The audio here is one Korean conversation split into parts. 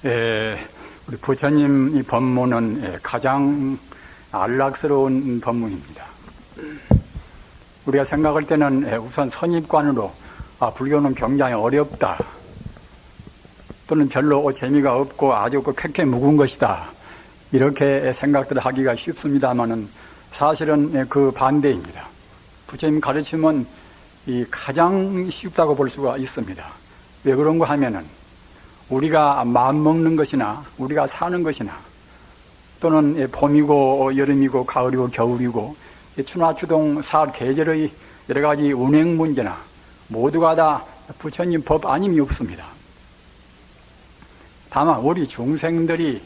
우리 부처님 이 법문은 가장 안락스러운 법문입니다. 우리가 생각할 때는 우선 선입관으로 불교는 굉장히 어렵다, 또는 별로 재미가 없고 아주 쾌쾌 묵은 것이다, 이렇게 생각들을 하기가 쉽습니다만은 사실은 그 반대입니다. 부처님 가르침은 이 가장 쉽다고 볼 수가 있습니다. 왜 그런가 하면은 우리가 마음먹는 것이나 우리가 사는 것이나 또는 봄이고 여름이고 가을이고 겨울이고 추나추동 사 계절의 여러 가지 운행 문제나 모두가 다 부처님 법 아님이 없습니다. 다만 우리 중생들이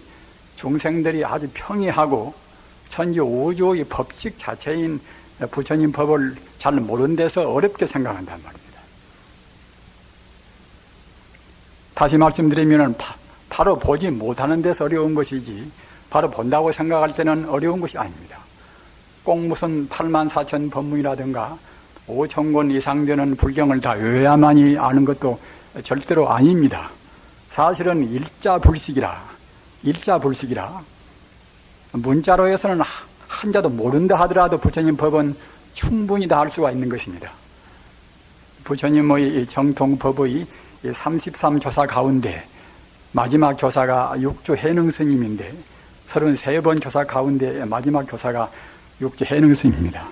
아주 평이하고 천지 우주의 법칙 자체인 부처님 법을 잘 모르는 데서 어렵게 생각한단 말입니다. 다시 말씀드리면 바로 보지 못하는 데서 어려운 것이지 바로 본다고 생각할 때는 어려운 것이 아닙니다. 꼭 무슨 84,000 법문이라든가 5,000권 이상 되는 불경을 다 외워야만이 아는 것도 절대로 아닙니다. 사실은 일자불식이라 문자로 해서는 한자도 모른다 하더라도 부처님 법은 충분히 다 할 수가 있는 것입니다. 부처님의 정통법의 33조사 가운데 마지막 조사가 육조 해능 스님인데 33번 조사 가운데 마지막 조사가 육조 해능 스님입니다.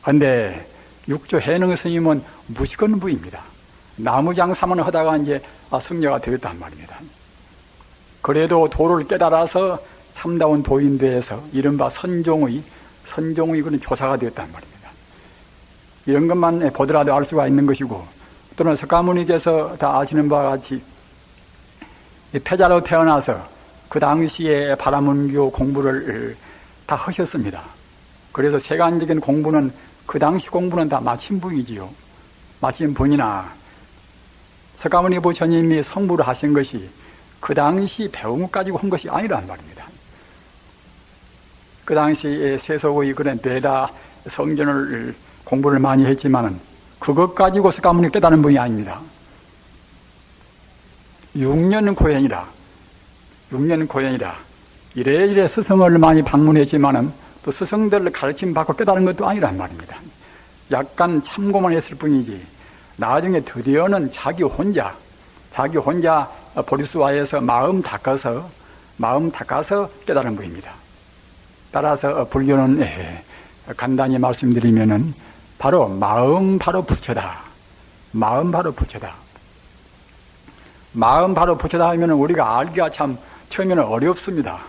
그런데 육조 해능 스님은 무식언부입니다. 나무장사만 하다가 이제 승려가 되었단 말입니다. 그래도 도를 깨달아서 참다운 도인돼서 이른바 선종의 그런 조사가 되었단 말입니다. 이런 것만 보더라도 알 수가 있는 것이고, 또는 석가모니께서 다 아시는 바와 같이 패자로 태어나서 그 당시에 바라문교 공부를 다 하셨습니다. 그래서 세간적인 공부는 그 당시 공부는 다 마친 분이지요. 마친 분이나 석가모니 부처님이 성불을 하신 것이 그 당시 배운 것 가지고 한 것이 아니란 말입니다. 그 당시에 세속의 그런 대다 성전을 공부를 많이 했지만은 그것 가지고 석가모니 깨달은 분이 아닙니다. 6년 고행이라 이래저래 스승을 많이 방문했지만은 또 스승들을 가르침 받고 깨달은 것도 아니란 말입니다. 약간 참고만 했을 뿐이지 나중에 드디어는 자기 혼자 보리수와에서 마음 닦아서 깨달은 분입니다. 따라서 불교는 간단히 말씀드리면은 바로 마음 바로 부처다. 마음 바로 부처다 하면은 우리가 알기가 참 처음에는 어렵습니다.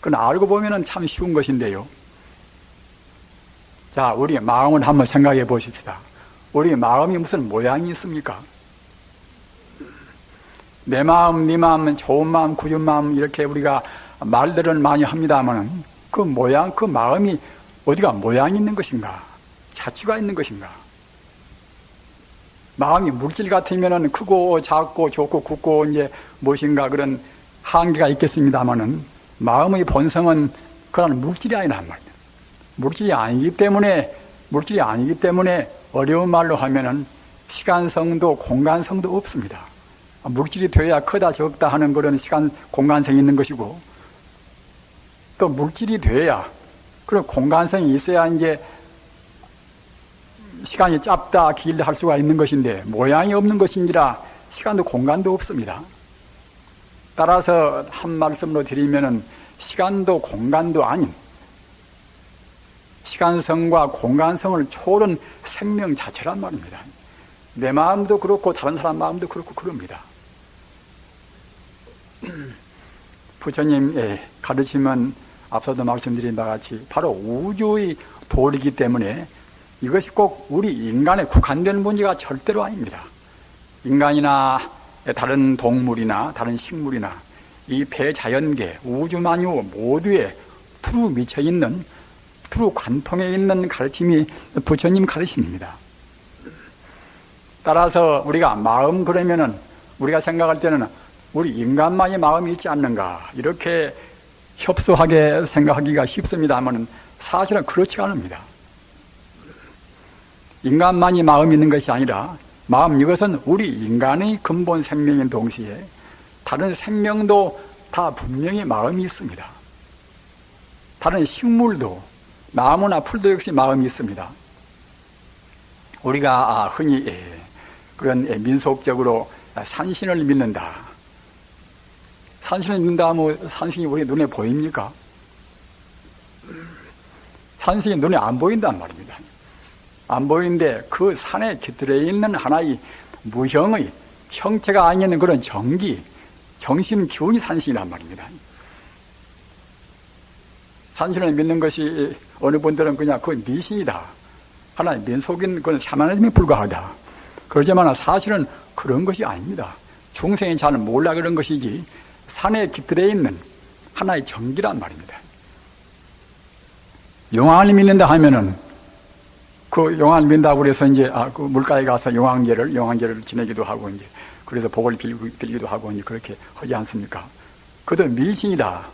그건 알고 보면은 참 쉬운 것인데요. 자, 우리 마음을 한번 생각해 보십시다. 우리 마음이 무슨 모양이 있습니까? 내 마음, 네 마음, 좋은 마음, 굳은 마음 이렇게 우리가 말들은 많이 합니다만 그 모양, 그 마음이 어디가 모양이 있는 것인가? 자취가 있는 것인가? 마음이 물질 같으면은 크고 작고 좋고 굵고 이제 무엇인가 그런 한계가 있겠습니다만은 마음의 본성은 그런 물질이 아니란 말이에요. 물질이 아니기 때문에 어려운 말로 하면은 시간성도 공간성도 없습니다. 물질이 돼야 크다 적다 하는 그런 시간 공간성이 있는 것이고, 또 물질이 돼야 그런 공간성이 있어야 이제 시간이 짧다 길다 할 수가 있는 것인데 모양이 없는 것인지라 시간도 공간도 없습니다. 따라서 한 말씀으로 드리면은 시간도 공간도 아닌 시간성과 공간성을 초월한 생명 자체란 말입니다. 내 마음도 그렇고 다른 사람 마음도 그렇고 그럽니다. 부처님의 가르침은 앞서도 말씀드린 바와 같이 바로 우주의 도리이기 때문에 이것이 꼭 우리 인간에 국한된 문제가 절대로 아닙니다. 인간이나 다른 동물이나 다른 식물이나 이 대자연계 우주만유 모두에 두루 미쳐있는 두루 관통해 있는 가르침이 부처님 가르침입니다. 따라서 우리가 마음 그러면은 우리가 생각할 때는 우리 인간만이 마음이 있지 않는가 이렇게 협소하게 생각하기가 쉽습니다만 사실은 그렇지 않습니다. 인간만이 마음이 있는 것이 아니라 마음 이것은 우리 인간의 근본 생명인 동시에 다른 생명도 다 다 분명히 마음이 있습니다. 다른 식물도 나무나 풀도 역시 마음이 있습니다. 우리가 흔히 그런 민속적으로 산신을 믿는다. 산신을 믿는다 하면 산신이 우리 눈에 보입니까? 산신이 눈에 안 보인단 말입니다. 안 보이는데 그 산에 깃들어 있는 하나의 무형의 형체가 아닌 그런 정기, 정신 기운이 산신이란 말입니다. 산신을 믿는 것이 어느 분들은 그냥 그 미신이다. 하나의 민속인 그런 샤머니즘에 불과하다. 그러지만 사실은 그런 것이 아닙니다. 중생이 잘 몰라 그런 것이지 산에 깃들어 있는 하나의 정기란 말입니다. 용왕을 믿는다 하면은 그 용왕을 믿는다고 그래서 이제 그 물가에 가서 용왕제를 지내기도 하고 이제 그래서 복을 빌기도 하고 이제 그렇게 하지 않습니까? 그도 미신이다.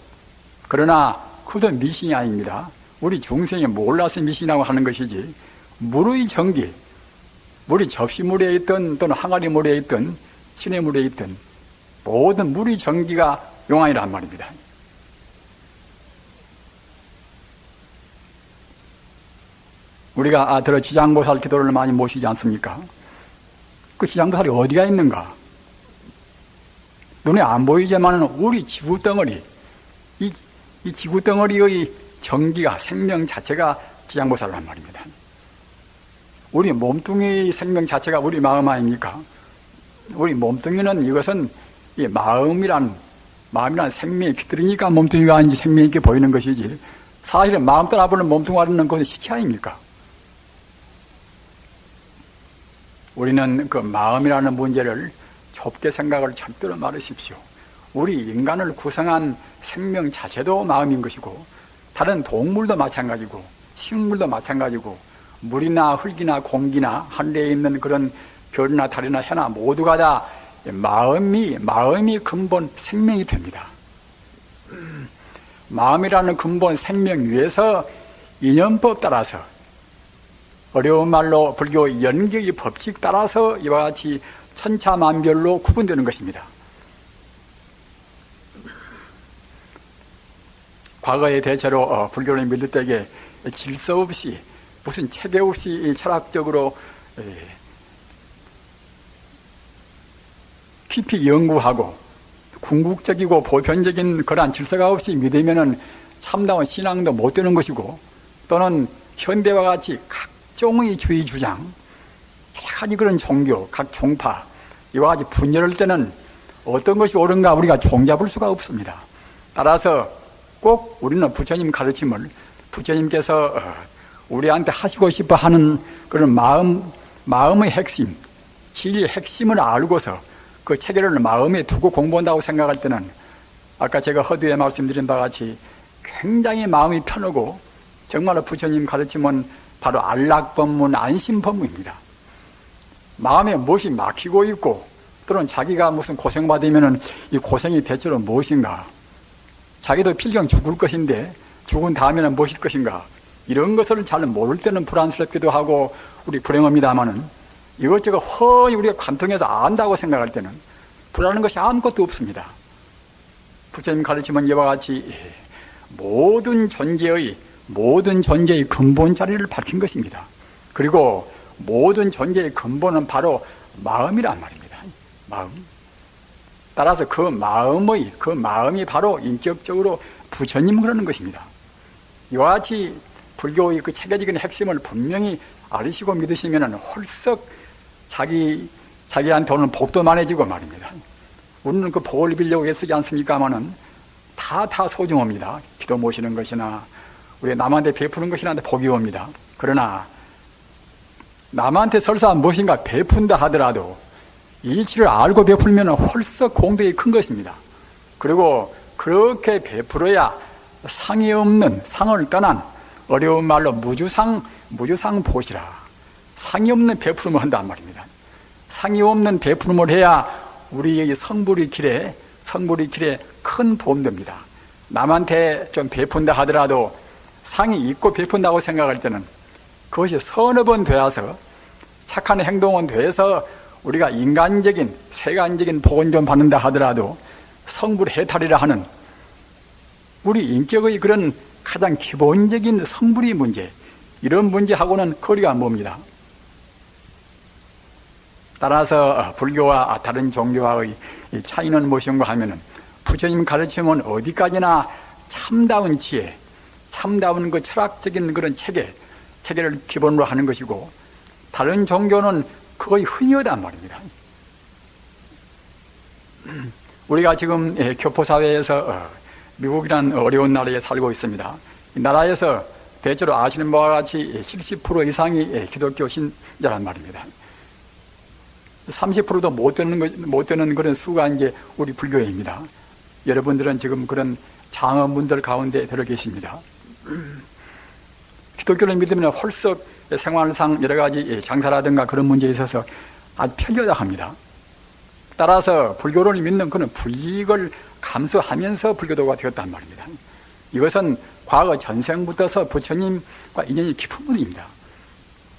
그러나 그도 미신이 아닙니다. 우리 중생이 몰라서 미신이라고 하는 것이지 물의 정기, 물이 접시물에 있든 또는 항아리 물에 있든 시냇물에 있든 모든 물의 정기가 용왕이란 말입니다. 우리가 들어 지장보살 기도를 많이 모시지 않습니까? 그 지장보살이 어디가 있는가? 눈에 안 보이지만 우리 지구덩어리, 이 지구덩어리의 정기가, 생명 자체가 지장보살이란 말입니다. 우리 몸뚱이 생명 자체가 우리 마음 아닙니까? 우리 몸뚱이는 이것은 이 마음이란 생명이 깃들으니까 몸뚱이가 아닌지 생명이 있게 보이는 것이지 사실은 마음 떠나보는 몸뚱아리는 그것은 시체 아닙니까? 우리는 그 마음이라는 문제를 좁게 생각을 절대로 말으십시오. 우리 인간을 구성한 생명 자체도 마음인 것이고 다른 동물도 마찬가지고 식물도 마찬가지고 물이나 흙이나 공기나 하늘에 있는 그런 별이나 달이나 해나 모두가 다 마음이 근본 생명이 됩니다. 마음이라는 근본 생명 위에서 인연법 따라서 어려운 말로 불교 연격의 법칙 따라서 이와 같이 천차만별로 구분되는 것입니다. 과거에 대체로 불교를 믿을 때에 질서 없이 무슨 체계 없이 철학적으로 깊이 연구하고 궁극적이고 보편적인 그러한 질서가 없이 믿으면은 참다운 신앙도 못 되는 것이고 또는 현대와 같이 각종의 주의 주장, 여러 가지 그런 종교, 각 종파 이와 같이 분열할 때는 어떤 것이 옳은가 우리가 종잡을 수가 없습니다. 따라서 꼭 우리는 부처님 가르침을 부처님께서 우리한테 하시고 싶어 하는 그런 마음의 핵심, 진리의 핵심을 알고서 그 체계를 마음에 두고 공부한다고 생각할 때는 아까 제가 허두에 말씀드린 바와 같이 굉장히 마음이 편하고 정말로 부처님 가르침은 바로 안락법문, 안심법문입니다. 마음에 무엇이 막히고 있고 또는 자기가 무슨 고생받으면 이 고생이 대체로 무엇인가? 자기도 필경 죽을 것인데 죽은 다음에는 무엇일 것인가? 이런 것을 잘 모를 때는 불안스럽기도 하고 우리 불행합니다마는 이것저것 훤히 우리가 관통해서 안다고 생각할 때는 불안한 것이 아무것도 없습니다. 부처님 가르침은 이와 같이 모든 존재의 근본 자리를 밝힌 것입니다. 그리고 모든 존재의 근본은 바로 마음이란 말입니다. 마음. 따라서 그 마음이 바로 인격적으로 부처님 그러는 것입니다. 이와 같이 불교의 그 체계적인 핵심을 분명히 알으시고 믿으시면은 홀썩 자기한테 오는 복도 많아지고 말입니다. 우리는 그 복을 빌려고 애쓰지 않습니까마는 다 소중합니다. 기도 모시는 것이나 우리 남한테 베푸는 것이나 복이 옵니다. 그러나 남한테 설사 무엇인가 베푼다 하더라도 이치를 알고 베풀면 홀썩 공덕이 큰 것입니다. 그리고 그렇게 베풀어야 상이 없는 상을 떠난 어려운 말로 무주상 보시라. 상이 없는 베풀음을 한단 말입니다. 상이 없는 베풀음을 해야 우리의 성불의 길에 큰 도움됩니다. 남한테 좀 베푼다 하더라도 상이 있고 베푼다고 생각할 때는 그것이 서너 번 되어서 착한 행동은 돼서 우리가 인간적인 세간적인 복은 좀 받는다 하더라도 성불 해탈이라 하는 우리 인격의 그런 가장 기본적인 성불의 문제, 이런 문제하고는 거리가 멉니다. 따라서 불교와 다른 종교와의 차이는 무엇인가 하면은 부처님 가르침은 어디까지나 참다운 지혜, 참다운 그 철학적인 그런 체계를 기본으로 하는 것이고, 다른 종교는 거의 흔히하단 말입니다. 우리가 지금 교포사회에서 미국이란 어려운 나라에 살고 있습니다. 이 나라에서 대체로 아시는 바와 같이 70% 이상이 기독교 신자란 말입니다. 30%도 못 되는 그런 수가 이제 우리 불교입니다. 여러분들은 지금 그런 장엄분들 가운데 들어 계십니다. 기독교를 믿으면 홀썩 생활상 여러 가지 장사라든가 그런 문제에 있어서 아주 편리하다 합니다. 따라서 불교를 믿는 그는 불이익을 감수하면서 불교도가 되었단 말입니다. 이것은 과거 전생부터서 부처님과 인연이 깊은 분입니다.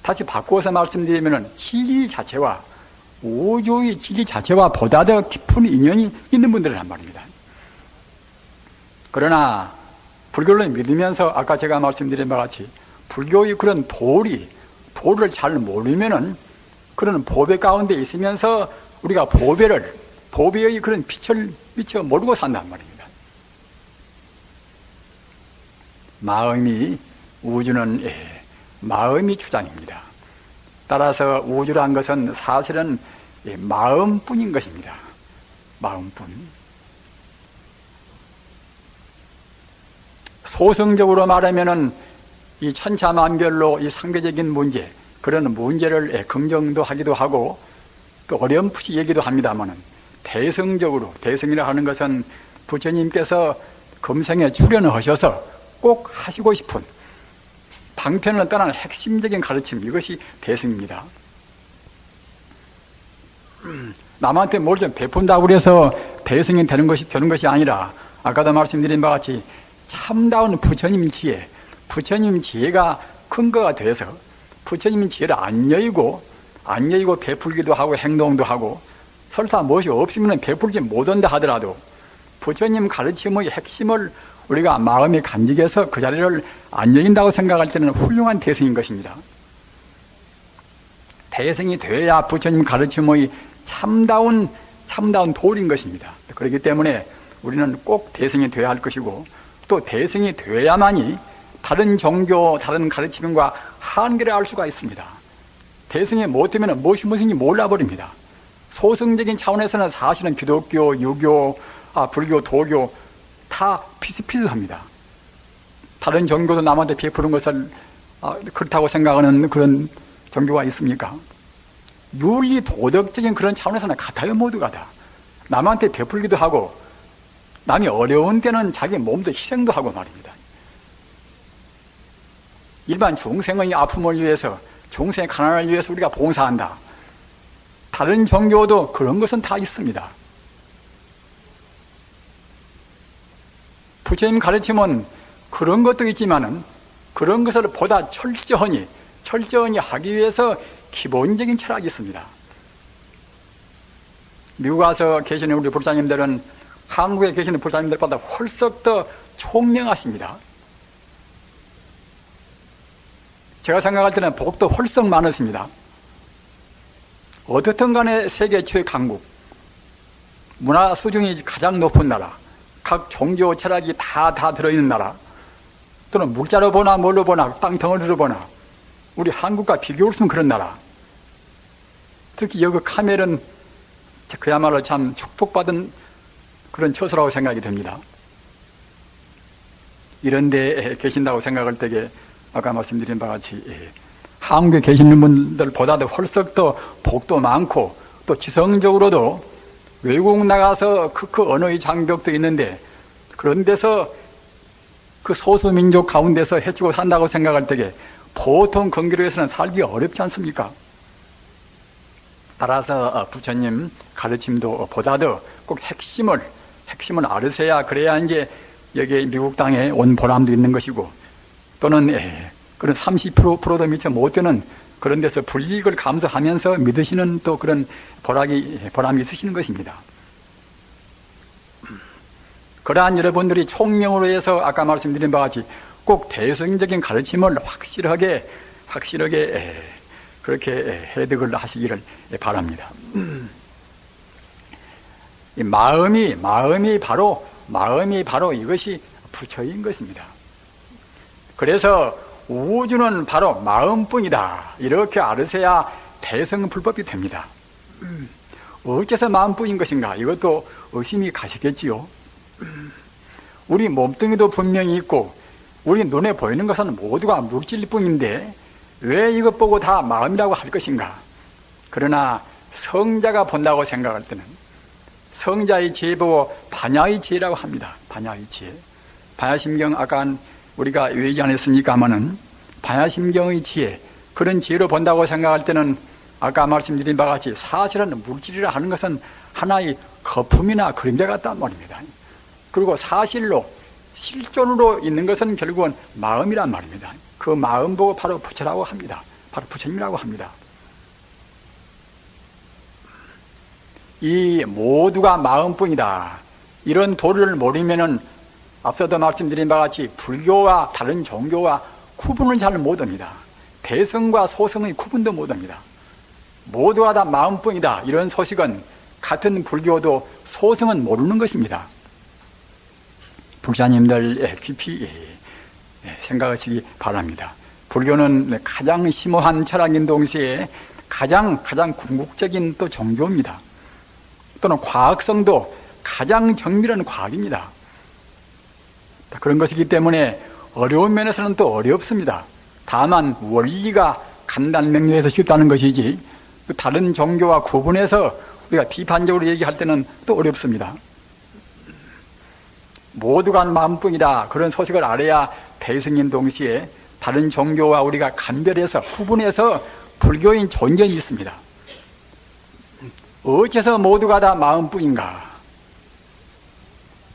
다시 바꾸어서 말씀드리면 진리 자체와 우주의 진리 자체와 보다 더 깊은 인연이 있는 분들이란 말입니다. 그러나 불교를 믿으면서 아까 제가 말씀드린 바와 같이 불교의 그런 도를 잘 모르면은 그런 보배 가운데 있으면서 우리가 보배의 그런 빛을 미처 모르고 산단 말입니다. 우주는 마음이 주장입니다. 따라서 우주란 것은 사실은 마음뿐인 것입니다. 마음뿐. 소승적으로 말하면은 이 천차만별로 이 상대적인 문제, 그런 문제를 긍정도 하기도 하고 또 어렴풋이 얘기도 합니다만은 대승이라 하는 것은 부처님께서 금생에 출연을 하셔서 꼭 하시고 싶은 방편을 떠난 핵심적인 가르침, 이것이 대승입니다. 남한테 뭘 좀 베푼다고 그래서 대승이 되는 것이 아니라 아까도 말씀드린 바와 같이 참다운 부처님 지혜, 부처님 지혜가 근거가 돼서 부처님 지혜를 안 여의고 베풀기도 하고 행동도 하고 설사 무엇이 없으면 베풀지 못한다 하더라도 부처님 가르침의 핵심을 우리가 마음에 간직해서 그 자리를 안 여인다고 생각할 때는 훌륭한 대승인 것입니다. 대승이 되어야 부처님 가르침의 참다운 도리인 것입니다. 그렇기 때문에 우리는 꼭 대승이 되어야 할 것이고 또 대승이 되어야만이 다른 종교, 다른 가르침과 한계를 알 수가 있습니다. 대승이 못되면 무엇인지 몰라버립니다. 소승적인 차원에서는 사실은 기독교, 유교, 불교, 도교 다 비슷비슷합니다. 다른 종교도 남한테 베푸는 것을 그렇다고 생각하는 그런 종교가 있습니까? 윤리 도덕적인 그런 차원에서는 같아요. 모두가 다. 남한테 베풀기도 하고 남이 어려운 때는 자기 몸도 희생도 하고 말입니다. 일반 중생의 아픔을 위해서, 중생의 가난을 위해서 우리가 봉사한다. 다른 종교도 그런 것은 다 있습니다. 부처님 가르침은 그런 것도 있지만은 그런 것을 보다 철저히 하기 위해서 기본적인 철학이 있습니다. 미국 와서 계시는 우리 불사님들은 한국에 계시는 불사님들보다 훨씬 더 총명하십니다. 제가 생각할 때는 복도 훨씬 많으십니다. 어떻든 간에 세계 최강국, 문화 수준이 가장 높은 나라, 각 종교 철학이 다 들어있는 나라, 또는 물자로 보나 뭘로 보나 땅덩어리로 보나 우리 한국과 비교할 수 없는 그런 나라, 특히 여기 카멜은 그야말로 참 축복받은 그런 처소라고 생각이 됩니다. 이런 데 계신다고 생각할 때에 아까 말씀드린 바와 같이 한국에 계시는 분들보다도 훨씬 더 복도 많고 또 지성적으로도 외국 나가서 그 언어의 장벽도 있는데 그런 데서 그 소수민족 가운데서 해치고 산다고 생각할 때에 보통 건기로에서는 살기 어렵지 않습니까? 따라서 부처님 가르침도 보다도 꼭 핵심을 알으셔야 그래야 이제 여기 미국 땅에 온 보람도 있는 것이고 또는 그런 30%도 미처 못 되는 그런 데서 불이익을 감수하면서 믿으시는 또 그런 보람이 있으시는 것입니다. 그러한 여러분들이 총명으로 해서 아까 말씀드린 바와 같이 꼭 대성적인 가르침을 확실하게 그렇게 해득을 하시기를 바랍니다. 이 마음이 바로 이것이 부처인 것입니다. 그래서 우주는 바로 마음뿐이다. 이렇게 알으셔야 대성불법이 됩니다. 어째서 마음뿐인 것인가? 이것도 의심이 가시겠지요. 우리 몸뚱이도 분명히 있고 우리 눈에 보이는 것은 모두가 물질일 뿐인데 왜 이것 보고 다 마음이라고 할 것인가? 그러나 성자가 본다고 생각할 때는 성자의 지혜 보고 반야의 지혜라고 합니다. 반야의 지혜. 반야심경 아까 우리가 외지 않았습니까마는 반야심경의 지혜, 그런 지혜로 본다고 생각할 때는 아까 말씀드린 바와 같이 사실은 물질이라 하는 것은 하나의 거품이나 그림자 같단 말입니다. 그리고 사실로 실존으로 있는 것은 결국은 마음이란 말입니다. 그 마음 보고 바로 부처라고 합니다. 바로 부처님이라고 합니다. 이 모두가 마음뿐이다. 이런 도리를 모르면은 앞서도 말씀드린 바와 같이 불교와 다른 종교와 구분을 잘 못합니다. 대성과 소성의 구분도 못합니다. 모두가 다 마음뿐이다. 이런 소식은 같은 불교도 소성은 모르는 것입니다. 불자님들 깊이 생각하시기 바랍니다. 불교는 가장 심오한 철학인 동시에 가장 궁극적인 또 종교입니다. 또는 과학성도 가장 정밀한 과학입니다. 그런 것이기 때문에 어려운 면에서는 또 어렵습니다. 다만 원리가 간단 명료해서 쉽다는 것이지 다른 종교와 구분해서 우리가 비판적으로 얘기할 때는 또 어렵습니다. 모두가 마음뿐이다. 그런 소식을 알아야 대승인 동시에 다른 종교와 우리가 간별해서 구분해서 불교인 존재는 있습니다. 어째서 모두가 다 마음뿐인가?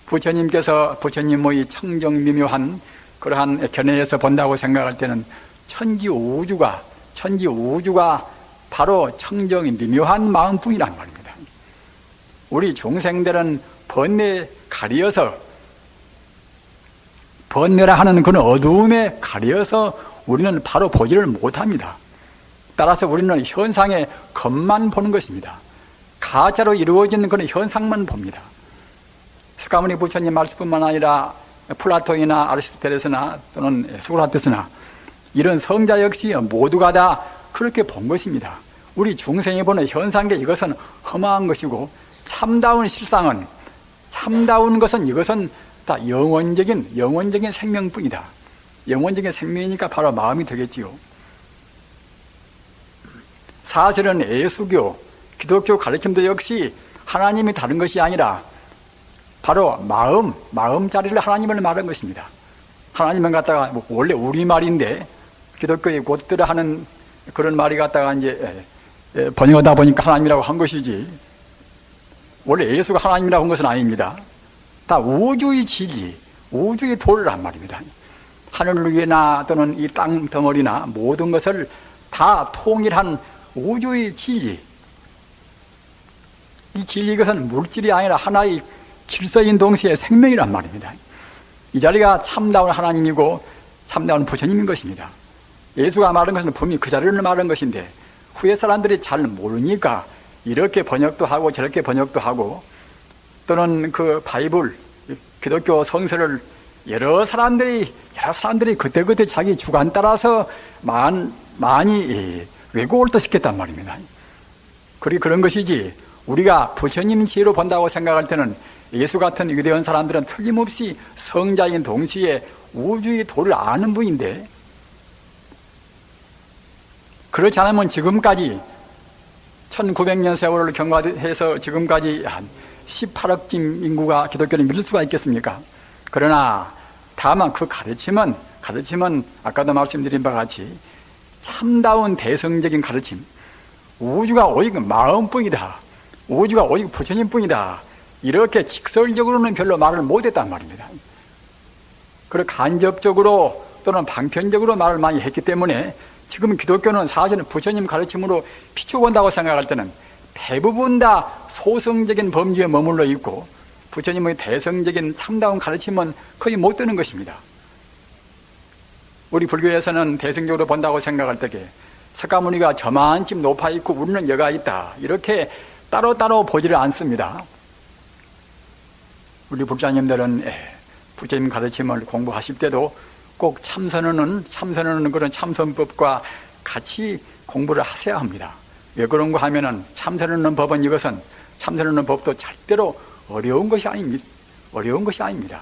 부처님의 청정미묘한 그러한 견해에서 본다고 생각할 때는 천지 우주가 바로 청정이 미묘한 마음뿐이란 말입니다. 우리 중생들은 번뇌라 하는 그런 어두움에 가려서 우리는 바로 보지를 못합니다. 따라서 우리는 현상의 겉만 보는 것입니다. 가짜로 이루어진 그런 현상만 봅니다. 스가모니 부처님 말씀뿐만 아니라 플라톤이나 아리스토텔레스나 또는 소크라테스나 이런 성자 역시 모두가 다 그렇게 본 것입니다. 우리 중생이 보는 현상계 이것은 험한 것이고 참다운 실상은 참다운 것은 이것은 다 영원적인 생명뿐이다. 영원적인 생명이니까 바로 마음이 되겠지요. 사실은 예수교, 기독교 가르침도 역시 하나님이 다른 것이 아니라 바로 마음자리를 하나님을 말한 것입니다. 하나님은 갖다가 원래 우리말인데 기독교의 곧들어 하는 그런 말이 갖다가 이제 번역하다 보니까 하나님이라고 한 것이지 원래 예수가 하나님이라고 한 것은 아닙니다. 다 우주의 진리, 우주의 도리란 말입니다. 하늘 위나 또는 이 땅 덩어리나 모든 것을 다 통일한 우주의 진리. 이 진리 이것은 물질이 아니라 하나의 질서인 동시에 생명이란 말입니다. 이 자리가 참다운 하나님이고 참다운 부처님인 것입니다. 예수가 말한 것은 분명히 그 자리를 말한 것인데 후에 사람들이 잘 모르니까 이렇게 번역도 하고 저렇게 번역도 하고 또는 그 바이블, 기독교 성서를 여러 사람들이 그때그때 자기 주관 따라서 많이 왜곡을 또 시켰단 말입니다. 그런 것이지 우리가 부처님 지혜로 본다고 생각할 때는 예수 같은 위대한 사람들은 틀림없이 성자인 동시에 우주의 도를 아는 분인데 그렇지 않으면 지금까지 1900년 세월을 경과해서 지금까지 한 18억쯤 인구가 기독교를 믿을 수가 있겠습니까? 그러나 다만 그 가르침은 아까도 말씀드린 바와 같이 참다운 대성적인 가르침, 우주가 오직 마음뿐이다, 우주가 오직 부처님뿐이다, 이렇게 직설적으로는 별로 말을 못했단 말입니다. 그리고 간접적으로 또는 방편적으로 말을 많이 했기 때문에 지금 기독교는 사실은 부처님 가르침으로 비춰본다고 생각할 때는 대부분 다 소성적인 범주에 머물러 있고 부처님의 대성적인 참다운 가르침은 거의 못 듣는 것입니다. 우리 불교에서는 대승적으로 본다고 생각할 때에 석가모니가 저만큼 높아 있고 우리는 여가 있다, 이렇게 따로따로 보지를 않습니다. 우리 불자님들은 부처님 가르침을 공부하실 때도 꼭 참선하는 그런 참선법과 같이 공부를 하셔야 합니다. 왜 그런가 하면은 참선하는 법은 이것은 참선하는 법도 절대로 어려운 것이 아닙니다.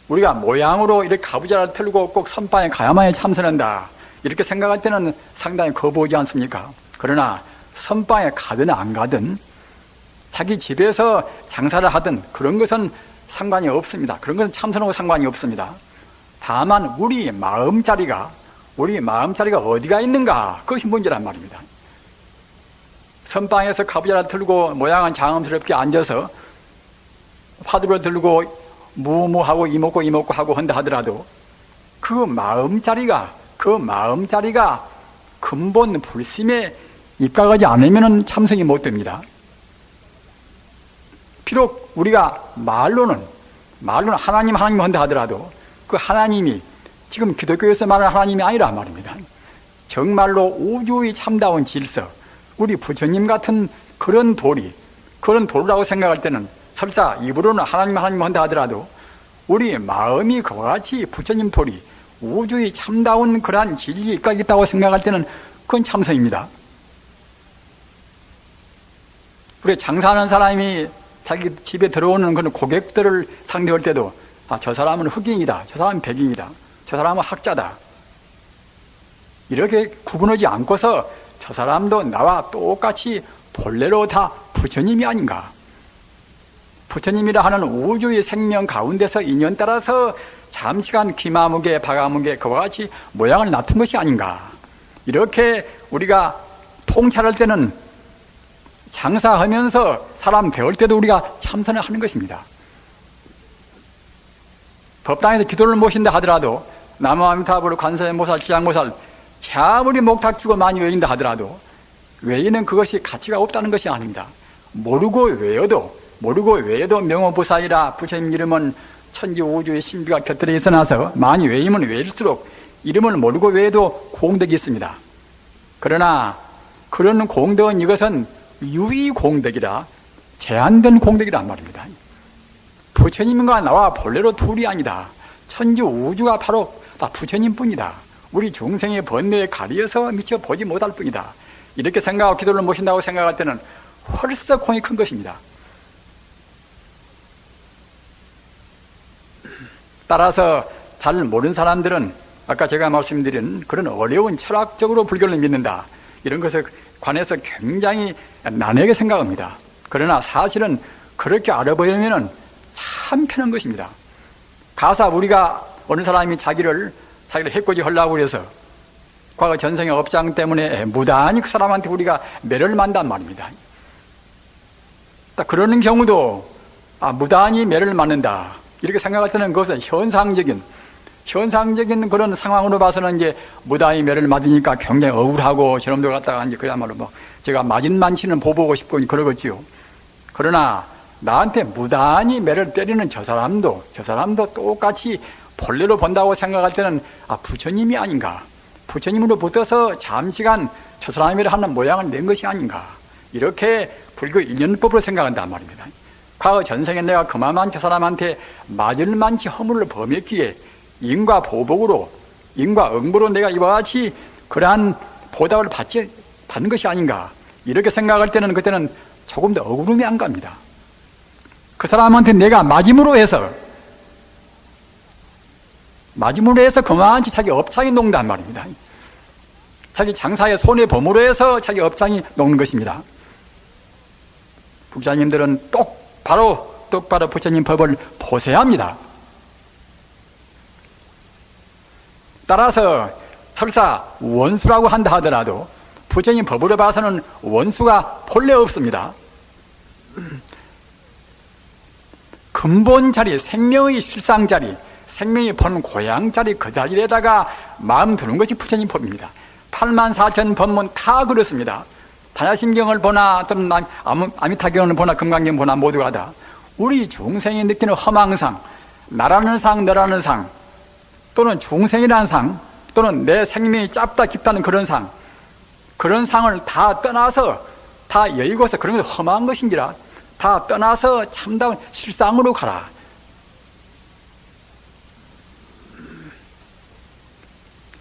우리가 모양으로 이렇게 가부좌를 틀고 꼭 선방에 가야만이 참선한다, 이렇게 생각할 때는 상당히 거부하지 않습니까? 그러나 선방에 가든 안 가든 자기 집에서 장사를 하든 그런 것은 상관이 없습니다. 그런 것은 참선하고 상관이 없습니다. 다만 우리 마음자리가 어디가 있는가, 그것이 문제란 말입니다. 선방에서 가부좌를 틀고 모양은 장엄스럽게 앉아서 화두를 들고 무무하고 이먹고 하고 한다 하더라도 그 마음자리가 근본 불심에 입각하지 않으면 참선이 못 됩니다. 비록 우리가 말로는 하나님 한다 하더라도 그 하나님이 지금 기독교에서 말하는 하나님이 아니란 말입니다. 정말로 우주의 참다운 질서, 우리 부처님 같은 그런 도리라고 생각할 때는 설사 입으로는 하나님 한다 하더라도 우리 마음이 그와 같이 부처님 도리, 우주의 참다운 그러한 진리에 있다고 생각할 때는 그건 참선입니다. 우리 장사하는 사람이 자기 집에 들어오는 그런 고객들을 상대할 때도 저 사람은 흑인이다, 저 사람은 백인이다, 저 사람은 학자다, 이렇게 구분하지 않고서 저 사람도 나와 똑같이 본래로 다 부처님이 아닌가, 부처님이라 하는 우주의 생명 가운데서 인연 따라서 잠시간 귀마무게 바가무게 그와 같이 모양을 나타낸 것이 아닌가, 이렇게 우리가 통찰할 때는 장사하면서 사람 배울 때도 우리가 참선을 하는 것입니다. 법당에서 기도를 모신다 하더라도 나무아미타불 관세음보살 지장보살 아무리 목 닥치고 많이 외인다 하더라도 외에는 그것이 가치가 없다는 것이 아닙니다. 모르고 외에도 명호보살이라 부처님 이름은 천지우주의 신비가 곁들여 있어나서 많이 외이면 외일수록 이름을 모르고 외에도 공덕이 있습니다. 그러나 그런 공덕은 이것은 유의공덕이라 제한된 공덕이란 말입니다. 부처님과 나와 본래로 둘이 아니다. 천지우주가 바로 다 부처님뿐이다. 우리 중생의 번뇌에 가리어서 미처 보지 못할 뿐이다. 이렇게 생각하고 기도를 모신다고 생각할 때는 훨씬 공이 큰 것입니다. 따라서 잘 모르는 사람들은 아까 제가 말씀드린 그런 어려운 철학적으로 불교를 믿는다, 이런 것에 관해서 굉장히 난해하게 생각합니다. 그러나 사실은 그렇게 알아보려면 참 편한 것입니다. 가사 우리가 어느 사람이 자기를 해코지 하려고 그래서 과거 전생의 업장 때문에 무단히 그 사람한테 우리가 매를 만단 말입니다. 딱 그러는 경우도 무단히 매를 맞는다, 이렇게 생각할 때는 그것은 현상적인 그런 상황으로 봐서는 이제 무단히 매를 맞으니까 굉장히 억울하고 저놈들 갖다가 이제 그야말로 제가 맞은 만치는 보보고 싶고 그러겠지요. 그러나 나한테 무단히 매를 때리는 저 사람도 똑같이 본래로 본다고 생각할 때는 부처님이 아닌가, 부처님으로 붙어서 잠시간 저 사람이라 하는 모양을 낸 것이 아닌가, 이렇게 불교 인연법으로 생각한단 말입니다. 과거 전생에 내가 그만한 저 사람한테 맞을 만치 허물을 범했기에 인과 보복으로, 인과 응보로 내가 이와 같이 그러한 보답을 받는 것이 아닌가, 이렇게 생각할 때는 그때는 조금 더 억울함이 안 갑니다. 그 사람한테 내가 맞음으로 해서 그만치 자기 업장이 녹는단 말입니다. 자기 장사의 손해범으로 해서 자기 업장이 녹는 것입니다. 불자님들은 똑바로 부처님 법을 보셔야 합니다. 따라서 설사 원수라고 한다 하더라도 부처님 법으로 봐서는 원수가 본래 없습니다. 근본 자리, 생명의 실상 자리, 생명이 본 고향 자리, 그 자리에다가 마음 두는 것이 부처님 법입니다. 84,000 법문 다 그렇습니다. 다야심경을 보나 또는 아미타경을 보나 금강경 보나 모두가 다 우리 중생이 느끼는 허망상, 나라는 상, 너라는 상, 또는 중생이라는 상, 또는 내 생명이 짧다 깊다는 그런 상, 그런 상을 다 떠나서, 다 여의고서 그런 것이 험한 것인지라 다 떠나서 참다운 실상으로 가라.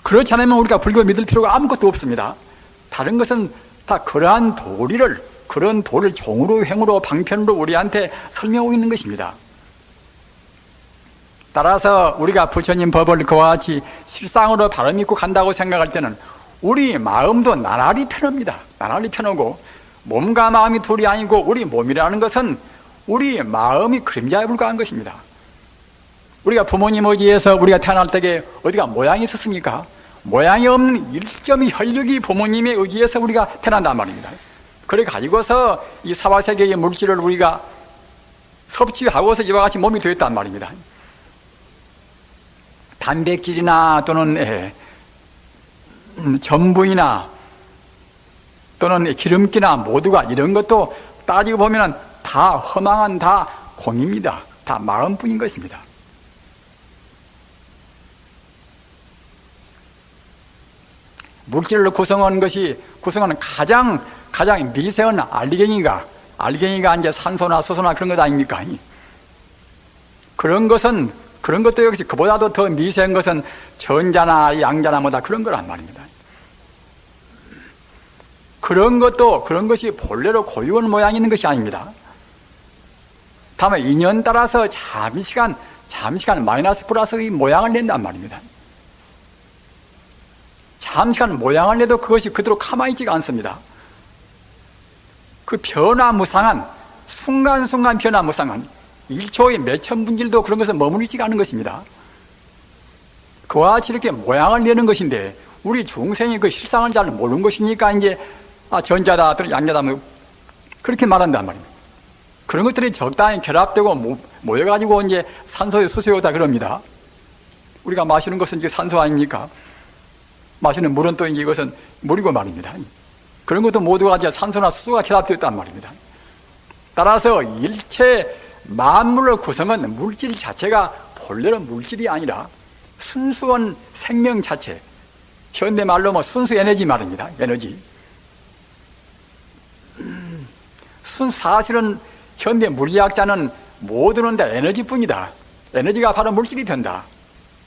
그렇지 않으면 우리가 불교 믿을 필요가 아무것도 없습니다. 다른 것은 다 그러한 그런 도를 종으로, 행으로, 방편으로 우리한테 설명하고 있는 것입니다. 따라서 우리가 부처님 법을 그와 같이 실상으로 바로 믿고 간다고 생각할 때는 우리 마음도 나날이 편합니다. 나날이 편하고, 몸과 마음이 둘이 아니고 우리 몸이라는 것은 우리 마음이 그림자에 불과한 것입니다. 우리가 부모님 의지에서 우리가 태어날 때에 어디가 모양이 있었습니까? 모양이 없는 1점의 혈육이 부모님의 의지에서 우리가 태어난단 말입니다. 그래 가지고서 이 사바세계의 물질을 우리가 섭취하고서 이와 같이 몸이 되었단 말입니다. 단백질이나 또는 전분이나 또는 기름기나 모두가 이런 것도 따지고 보면 다 허망한 다 공입니다. 다 마음뿐인 것입니다. 물질로 구성한 가장 미세한 알갱이가 이제 산소나 수소나 그런 것 아닙니까? 그런 것도 역시 그보다도 더 미세한 것은 전자나 양자나 뭐다 그런 거란 말입니다. 그런 것이 본래로 고유한 모양이 있는 것이 아닙니다. 다만 인연 따라서 잠시간 마이너스 플러스의 모양을 낸단 말입니다. 잠시간 모양을 내도 그것이 그대로 가만히 있지가 않습니다. 그 변화무상한, 순간순간 변화무상한 1초의 몇천 분질도 그런 것은 머무르지가 않은 것입니다. 그와 같이 이렇게 모양을 내는 것인데 우리 중생이 그 실상을 잘 모르는 것이니까 이제 전자다, 양자다, 뭐 그렇게 말한단 말입니다. 그런 것들이 적당히 결합되고 모여가지고 이제 산소에 수소요다 그럽니다. 우리가 마시는 것은 이제 산소 아닙니까? 마시는 물은 또 이제 이것은 물이고 말입니다. 그런 것도 모두가 이제 산소나 수소가 결합되었단 말입니다. 따라서 일체 만물의 구성은 물질 자체가 본래는 물질이 아니라 순수한 생명 자체, 현대말로 뭐 순수 에너지 말입니다. 에너지. 사실은 현대 물리학자는 모두는 다 에너지뿐이다. 에너지가 바로 물질이 된다.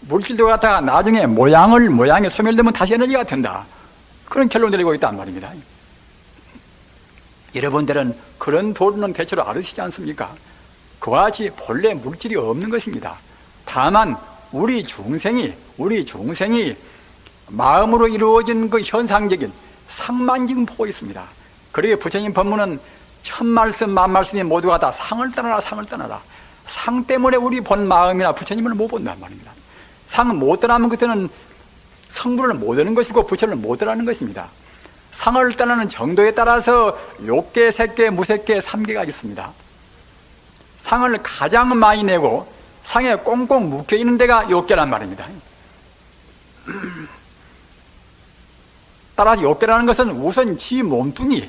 물질도 갖다가 나중에 모양이 소멸되면 다시 에너지가 된다. 그런 결론을 내리고 있단 말입니다. 여러분들은 그런 도리는 대체로 알으시지 않습니까? 그와 같이 본래 물질이 없는 것입니다. 다만 우리 중생이 마음으로 이루어진 그 현상적인 상만 지금 보고 있습니다. 그러기에 부처님 법문은 천말씀 만말씀이 모두가 다 상을 떠나라. 상 때문에 우리 본 마음이나 부처님을 못 본단 말입니다. 상을 못 떠나면 그때는 성불을 못 얻는 것이고 부처를 못 얻는 것입니다. 상을 떠나는 정도에 따라서 욕계, 색계, 무색계, 삼계가 있습니다. 상을 가장 많이 내고 상에 꽁꽁 묶여 있는 데가 욕계란 말입니다. 따라서 욕계라는 것은 우선 지 몸뚱이,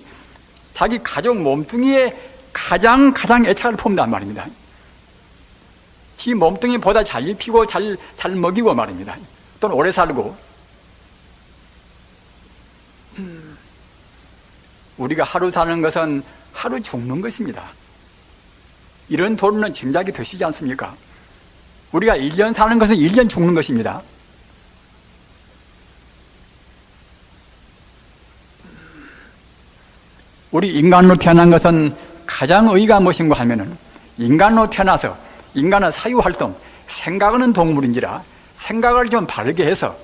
자기 가족 몸뚱이에 가장 애착을 품단 말입니다. 지 몸뚱이보다 잘 입히고 잘 먹이고 말입니다. 또는 오래 살고. 우리가 하루 사는 것은 하루 죽는 것입니다. 이런 도리는 짐작이 되시지 않습니까? 우리가 1년 사는 것은 1년 죽는 것입니다. 우리 인간으로 태어난 것은 가장 의의가 무엇인가 하면은 인간으로 태어나서 인간은 사유활동, 생각하는 동물인지라 생각을 좀 바르게 해서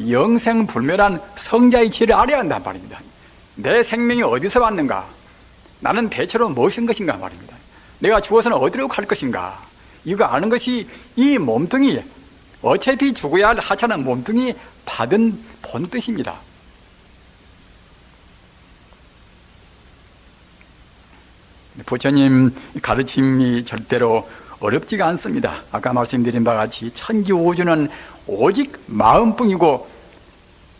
영생불멸한 성자의 지혜를 알아야 한단 말입니다. 내 생명이 어디서 왔는가? 나는 대체로 무엇인 것인가 말입니다. 내가 죽어서는 어디로 갈 것인가? 이거 아는 것이 이 몸뚱이, 어차피 죽어야 할 하찮은 몸뚱이 받은 본뜻입니다. 부처님 가르침이 절대로 어렵지가 않습니다. 아까 말씀드린 바와 같이 천지우주는 오직 마음뿐이고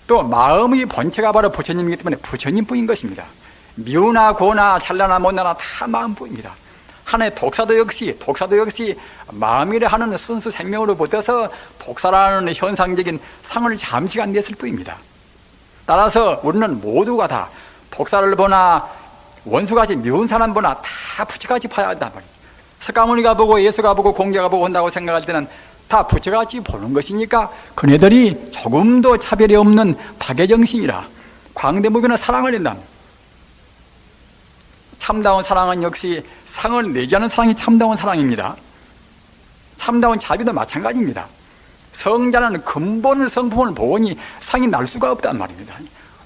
또 마음의 본체가 바로 부처님이기 때문에 부처님뿐인 것입니다. 미우나 고나 잘나나 못나나 다 마음뿐입니다. 하나의 독사도 역시 마음이라 하는 순수 생명으로 붙어서 독사라는 현상적인 상을 잠시간 냈을 뿐입니다. 따라서 우리는 모두가 다 독사를 보나 원수같이 미운 사람 보나 다 부처같이 봐야 한단 말이에요. 석가모니가 보고 예수가 보고 공자가 보고 한다고 생각할 때는 다 부처같이 보는 것이니까 그네들이 조금도 차별이 없는 박애정신이라 광대무변은 사랑을 낸다. 참다운 사랑은 역시 상을 내지 않은 사랑이 참다운 사랑입니다. 참다운 자비도 마찬가지입니다. 성자는 근본 성품을 보니 상이 날 수가 없단 말입니다.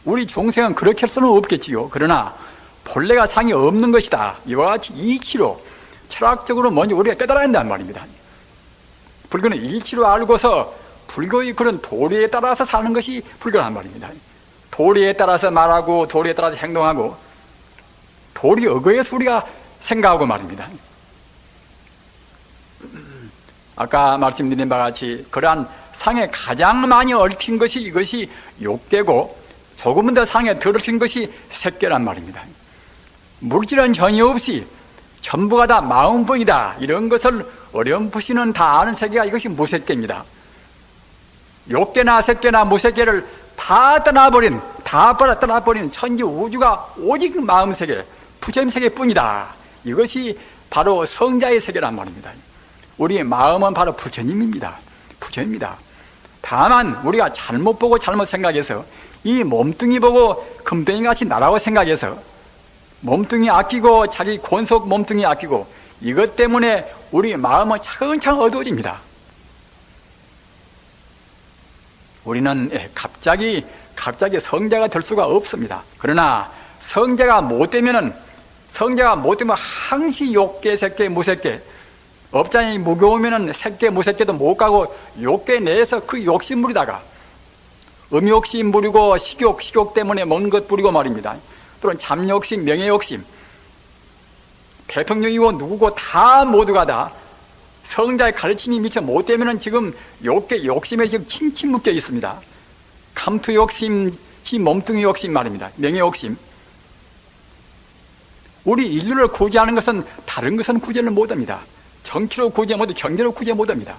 우리 중생은 그렇게 할 수는 없겠지요. 그러나 본래가 상이 없는 것이다. 이와 같이 이치로 철학적으로 먼저 우리가 깨달아야 한단 말입니다. 불교는 이치로 알고서 불교의 그런 도리에 따라서 사는 것이 불교란 말입니다. 도리에 따라서 말하고 도리에 따라서 행동하고 도리 어거에서 우리가 생각하고 말입니다. 아까 말씀드린 바와 같이 그러한 상에 가장 많이 얽힌 것이 이것이 욕되고 조금은 더 상에 덜 얽힌 것이 색계란 말입니다. 물질은 전혀 없이 전부가 다 마음뿐이다. 이런 것을 어렴풋이는 다 아는 세계가 이것이 무색계입니다. 욕계나 색계나 무색계를 다 떠나버린 천지 우주가 오직 마음세계, 부처님세계뿐이다. 이것이 바로 성자의 세계란 말입니다. 우리 마음은 바로 부처님입니다. 부처입니다. 다만 우리가 잘못 보고 잘못 생각해서 이 몸뚱이 보고 금덩이같이 나라고 생각해서 몸뚱이 아끼고 자기 권속 몸뚱이 아끼고 이것 때문에 우리 마음은 차근차근 어두워집니다. 우리는 갑자기 성자가 될 수가 없습니다. 그러나 성자가 못 되면 항시 욕계, 색계, 무색계 업장이 무거우면 색계, 무색계도 못 가고 욕계 내에서 그 욕심 부리다가 음욕심 부리고 식욕 때문에 먹는 것 부리고 말입니다. 또는 잠욕심, 명예욕심 대통령이고 누구고 다 모두가 다 성자의 가르침이 미처 못 되면은 지금 욕심에 지금 칭칭 묶여 있습니다. 감투욕심, 몸뚱이 욕심 말입니다. 명예욕심. 우리 인류를 구제하는 것은 다른 것은 구제를 못합니다. 정치로 구제 못하고 경제로 구제 못합니다.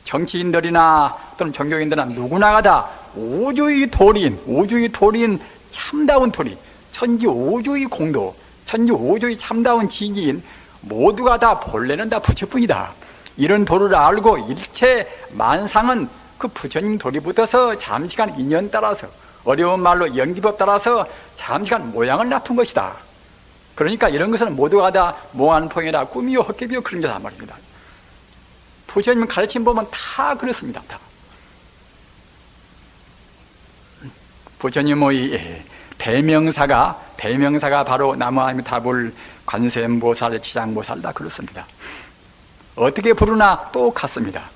정치인들이나 또는 종교인들은 누구나가 다 우주의 도리인 참다운 도리, 천지 우주의 공도, 천지 우주의 참다운 지기인 모두가 다 본래는 다 부처뿐이다. 이런 도를 알고 일체 만상은 그 부처님 도리 붙어서 잠시간 인연 따라서 어려운 말로 연기법 따라서 잠시간 모양을 나쁜 것이다. 그러니까 이런 것은 모두가 다 몽환풍이라 꿈이요 헛개비요 그런 게다 말입니다. 부처님 가르침 보면 다 그렇습니다. 다. 부처님의 대명사가 바로 나무아미타불, 관세음보살, 지장보살 다 그렇습니다. 어떻게 부르나 똑같습니다.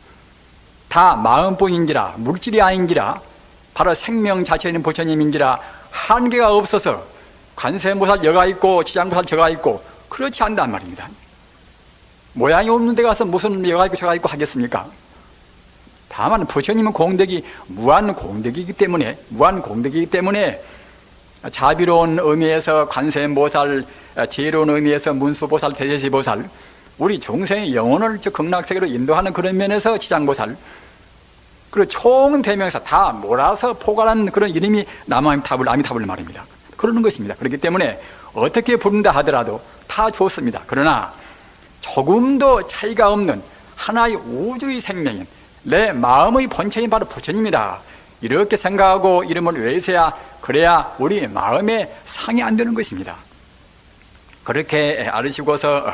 다 마음뿐인지라 물질이 아닌지라 바로 생명 자체인 부처님인지라 한계가 없어서 관세음보살 여가 있고 지장보살 저가 있고 그렇지 않단 말입니다. 모양이 없는 데 가서 무슨 여가 있고 저가 있고 하겠습니까? 다만 부처님은 공덕이 무한 공덕이기 때문에 자비로운 의미에서 관세음보살, 지혜로운 의미에서 문수보살, 대제시보살, 우리 중생의 영혼을 저 극락세계로 인도하는 그런 면에서 지장보살, 그리고 총 대명사 다 몰아서 포괄한 그런 이름이 아미타불 말입니다. 그러는 것입니다. 그렇기 때문에 어떻게 부른다 하더라도 다 좋습니다. 그러나 조금도 차이가 없는 하나의 우주의 생명인 내 마음의 본체인 바로 부처님이다. 이렇게 생각하고 이름을 외세야 그래야 우리 마음에 상이 안 되는 것입니다. 그렇게 알으시고서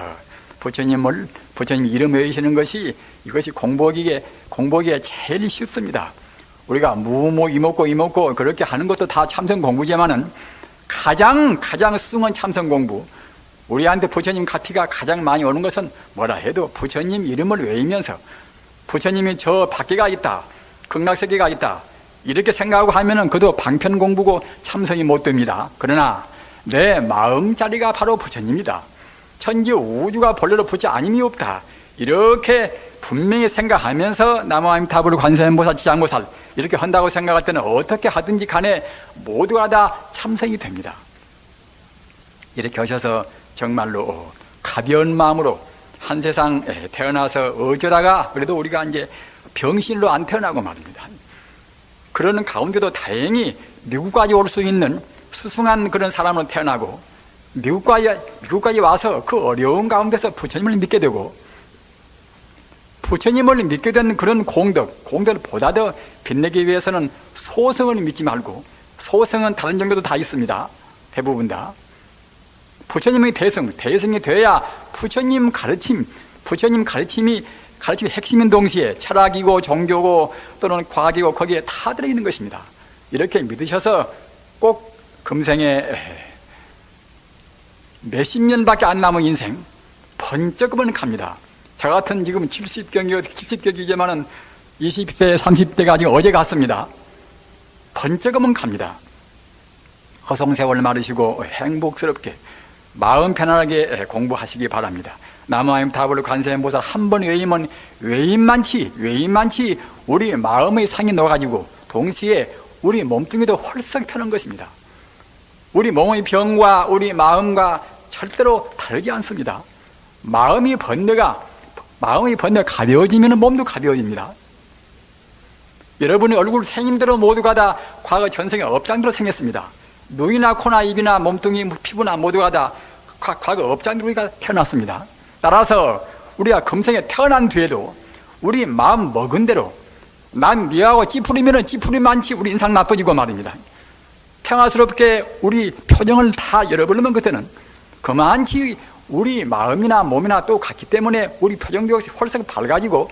부처님 이름 외우시는 것이 이것이 공부하기에 제일 쉽습니다. 우리가 무모 이목고 그렇게 하는 것도 다 참선 공부지만은 가장 수승한 참선 공부, 우리한테 부처님 가피가 가장 많이 오는 것은 뭐라 해도 부처님 이름을 외우면서 부처님이 저 밖에가 있다, 극락세계가 있다 이렇게 생각하고 하면은 그도 방편 공부고 참선이 못 됩니다. 그러나 내 마음자리가 바로 부처님이다. 천지 우주가 본래로 부처 아님이 없다. 이렇게 분명히 생각하면서 나무아미타불, 관세음보살, 지장보살 이렇게 한다고 생각할 때는 어떻게 하든지 간에 모두가 다 참선이 됩니다. 이렇게 하셔서 정말로 가벼운 마음으로 한 세상에 태어나서 어쩌다가 그래도 우리가 이제 병신으로 안 태어나고 말입니다. 그러는 가운데도 다행히 미국까지 올 수 있는 수승한 그런 사람으로 태어나고 미국까지 와서 그 어려운 가운데서 부처님을 믿게 되고 부처님을 믿게 된 그런 공덕을 보다 더 빛내기 위해서는 소승을 믿지 말고, 소승은 다른 종교도 다 있습니다. 대부분 다. 부처님의 대승이 돼야 부처님의 가르침이 핵심인 동시에 철학이고 종교고 또는 과학이고 거기에 다 들어있는 것입니다. 이렇게 믿으셔서 꼭 금생에 몇십 년밖에 안 남은 인생 번쩍은 갑니다. 저 같은 지금 70격이지만은 20세, 30대가 아직 어제 갔습니다. 번쩍은 갑니다. 허송세월 마르시고 행복스럽게 마음 편안하게 공부하시기 바랍니다. 나무하나님 다불 관세음보살 한 번 외이면 외인만치 우리 마음의 상이 넣어가지고 동시에 우리 몸뚱이도 헐썩 펴는 것입니다. 우리 몸의 병과 우리 마음과 절대로 다르지 않습니다. 마음의 번뇌가 가벼워지면 몸도 가벼워집니다. 여러분의 얼굴 생김대로 모두가 다 과거 전생에 업장대로 생겼습니다. 눈이나 코나 입이나 몸뚱이 피부나 모두가 다 과거 업장대로 우리가 태어났습니다. 따라서 우리가 금생에 태어난 뒤에도 우리 마음 먹은 대로 남 미워하고 찌푸리면 찌푸리만치 우리 인상 나빠지고 말입니다. 평화스럽게 우리 표정을 다 열어버리면 그때는 그만치 우리 마음이나 몸이나 또 같기 때문에 우리 표정도 홀썩 밝아지고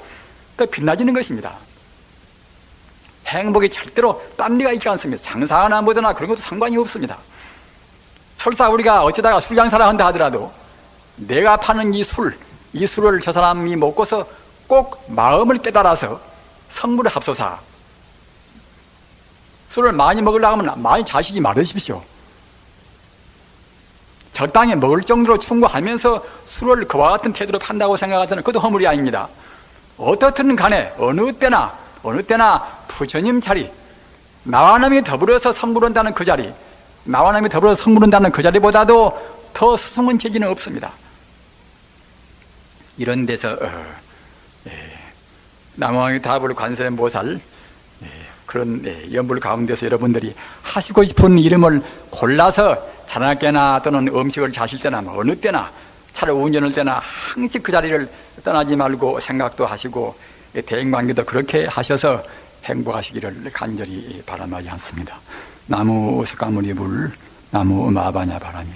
또 빛나지는 것입니다. 행복이 절대로 딴 데가 있지 않습니다. 장사하나 뭐더나 그런 것도 상관이 없습니다. 설사 우리가 어쩌다가 술 장사를 한다 하더라도 내가 파는 이 술을 저 사람이 먹고서 꼭 마음을 깨달아서 성물을 합소사. 술을 많이 먹으려고 하면 많이 자시지 말으십시오. 적당히 먹을 정도로 충고하면서 술을 그와 같은 태도로 판다고 생각하더니 그것도 허물이 아닙니다. 어떻든 간에 어느 때나 부처님 자리, 나와 남이 더불어서 성불한다는 그 자리, 나와 남이 더불어서 성불한다는 그 자리보다도 더 수승은 재지는 없습니다. 이런 데서 남왕의 다불 관세음보살 그런 연불 가운데서 여러분들이 하시고 싶은 이름을 골라서 자나깨나 또는 음식을 자실 때나 어느 때나 차를 운전할 때나 항상 그 자리를 떠나지 말고 생각도 하시고 대인관계도 그렇게 하셔서 행복하시기를 간절히 바라마지 않습니다. 나무 석가모니 불, 나무 마바냐 바라니